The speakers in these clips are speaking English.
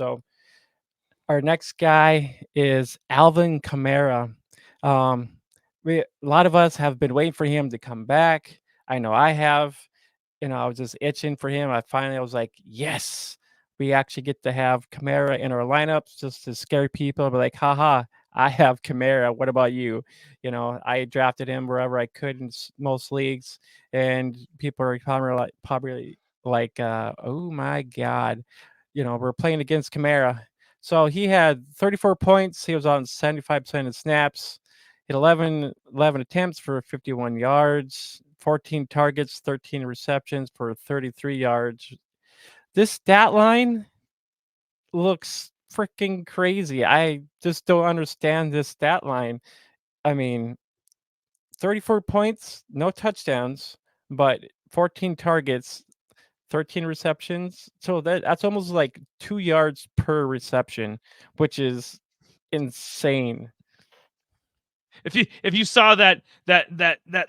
So our next guy is Alvin Kamara. Um, a lot of us have been waiting for him to come back. I know I have. I was just itching for him. I was like, yes, we actually get to have Kamara in our lineups just to scare people. But like, haha, I have Kamara. What about you? I drafted him wherever I could in most leagues, and people are probably like, oh my god, we're playing against Kamara. So he had 34 points. He was on 75% of snaps. Hit 11 attempts for 51 yards, 14 targets, 13 receptions for 33 yards. This stat line looks freaking crazy. I just don't understand this stat line. I mean, 34 points, no touchdowns, but 14 targets, 13 receptions. So that's almost like 2 yards per reception, which is insane. If you saw that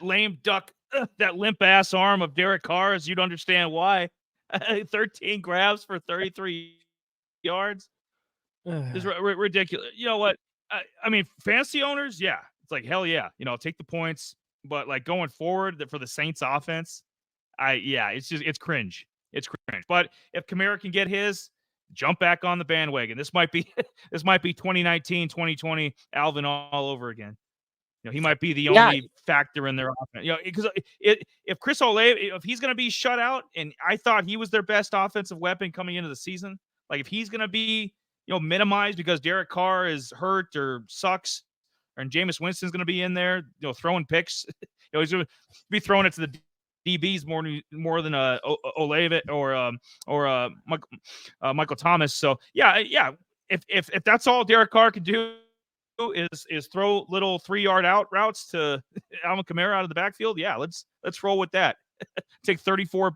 lame duck, that limp ass arm of Derek Carr's, you'd understand why. 13 grabs for 33 yards. This ridiculous. You know what? I mean, fantasy owners, yeah, it's like hell yeah. Take the points, but like going forward for the Saints offense, it's cringe. It's cringe. But if Kamara can get his, jump back on the bandwagon. This might be this might be 2019, 2020 Alvin all over again. He might be the Yeah, only factor in their offense. Because if Chris Olave, if he's going to be shut out, and I thought he was their best offensive weapon coming into the season, like if he's going to be minimized because Derek Carr is hurt or sucks, and Jameis Winston's going to be in there, throwing picks, he's going to be throwing it to the DBs more than Olave or Michael Thomas. So yeah. If that's all Derek Carr can do is throw little 3-yard out routes to Alvin Kamara out of the backfield, yeah, let's roll with that. Take 34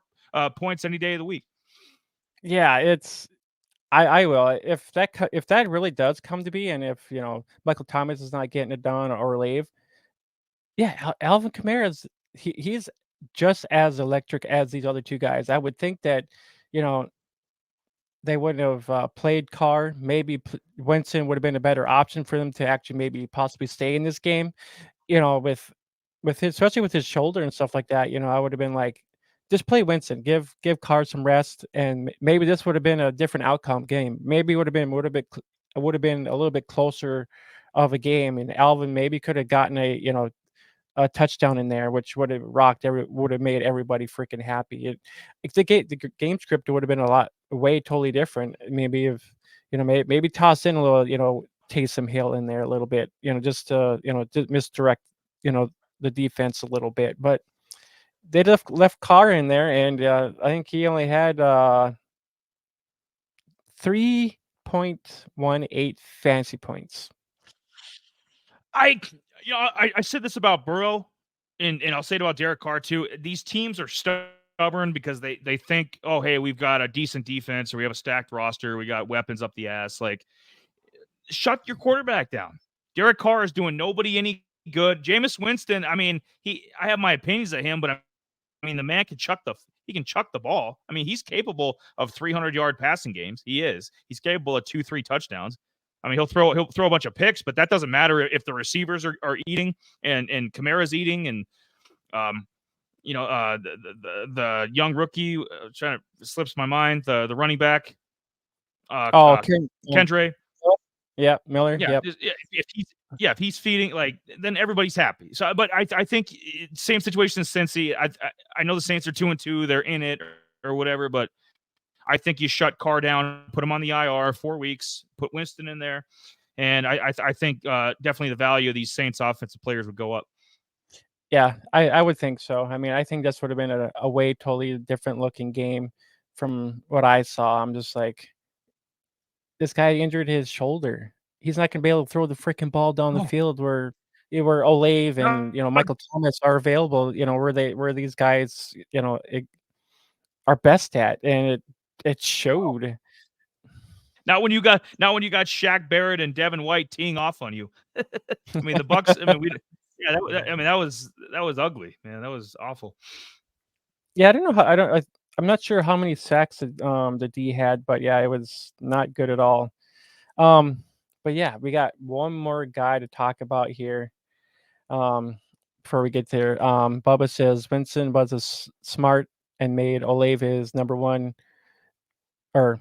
points any day of the week. yeah, I will. If that really does come to be, and if, Michael Thomas is not getting it done or Lave, yeah, Alvin Kamara he's just as electric as these other 2 guys. I would think that, you know, they wouldn't have, played Carr. Maybe Winston would have been a better option for them to actually maybe possibly stay in this game. With his, especially with his shoulder and stuff like that, I would have been like, just play Winston, give Carr some rest, and maybe this would have been a different outcome game. Maybe it would have been a little bit closer of a game, and Alvin maybe could have gotten a touchdown in there, which would have made everybody freaking happy. If the game script would have been a lot way totally different. Maybe if maybe toss in a little Taysom Hill in there a little bit, just to just misdirect the defense a little bit. But they left Carr in there, and I think he only had 3.18 fantasy points. I said this about Burrow, and I'll say it about Derek Carr too. These teams are stubborn because they think, oh hey, we've got a decent defense, or we have a stacked roster, we got weapons up the ass. Like, shut your quarterback down. Derek Carr is doing nobody any good. Jameis Winston, I mean, I have my opinions of him, but I mean, the man can chuck the ball. I mean, he's capable of 300-yard passing games. He is. He's capable of 2-3 touchdowns. I mean, he'll throw a bunch of picks, but that doesn't matter if the receivers are eating and Kamara's eating, and the young rookie, trying to slips my mind, the running back, Oh, Ken, Kendra. yeah, Miller, Yeah, yep. if he's feeding, like, then everybody's happy. So, but I think same situation as Cincy. I know the Saints are 2-2, they're in it or whatever, but I think you shut Carr down, put him on the IR 4 weeks, put Winston in there, and I think definitely the value of these Saints offensive players would go up. Yeah, I would think so. I mean, I think this would have been a way totally different looking game from what I saw. I'm just like, this guy injured his shoulder. He's not gonna be able to throw the freaking ball down the Oh, field where Olave no, and Michael Thomas are available. Where these guys are best at, and it showed. not when you got Shaq Barrett and Devin White teeing off on you. I mean, the Bucks. I mean, I mean, that was ugly, man. That was awful. Yeah, I don't know how I don't. I'm not sure how many sacks the D had, but yeah, it was not good at all. Um, but yeah, we got one more guy to talk about here. Um, before we get there, Bubba says Vincent was smart and made Olave his number one, or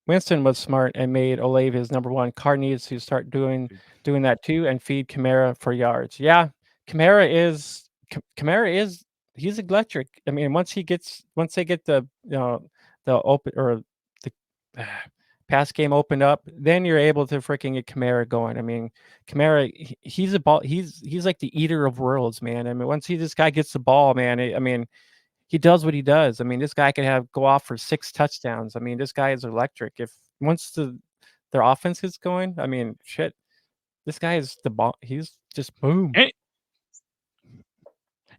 Winston was smart and made Olave his number one. Carr needs to start doing that too and feed Kamara for yards. Yeah, Kamara is he's electric. I mean, once they get the open or the pass game opened up, then you're able to freaking get Kamara going. I mean, Kamara he's a ball he's like the eater of worlds, man. I mean, once this guy gets the ball, man, I mean, he does what he does. I mean, this guy could go off for 6 touchdowns. I mean, this guy is electric. If once their offense is going, I mean, shit, this guy is the ball. He's just boom. And,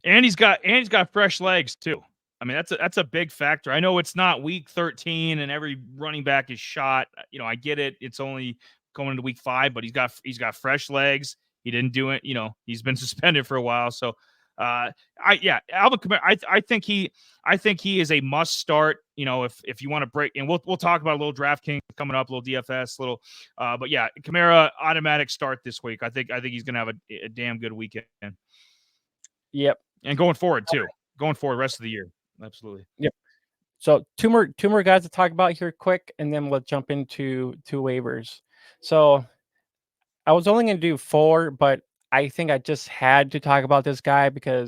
and he's got fresh legs too. I mean, that's a big factor. I know it's not week 13 and every running back is shot. I get it. It's only going into week 5, but he's got fresh legs. He didn't do it. He's been suspended for a while. So, Alvin Kamara. I think he is a must start. If you want to break, and we'll talk about a little DraftKings coming up, a little DFS, but yeah, Kamara automatic start this week. I think he's gonna have a damn good weekend. Yep. And going forward too. Going forward rest of the year. Absolutely. Yep. So two more guys to talk about here quick, and then we'll jump into waivers. So I was only going to do 4, but I think I just had to talk about this guy because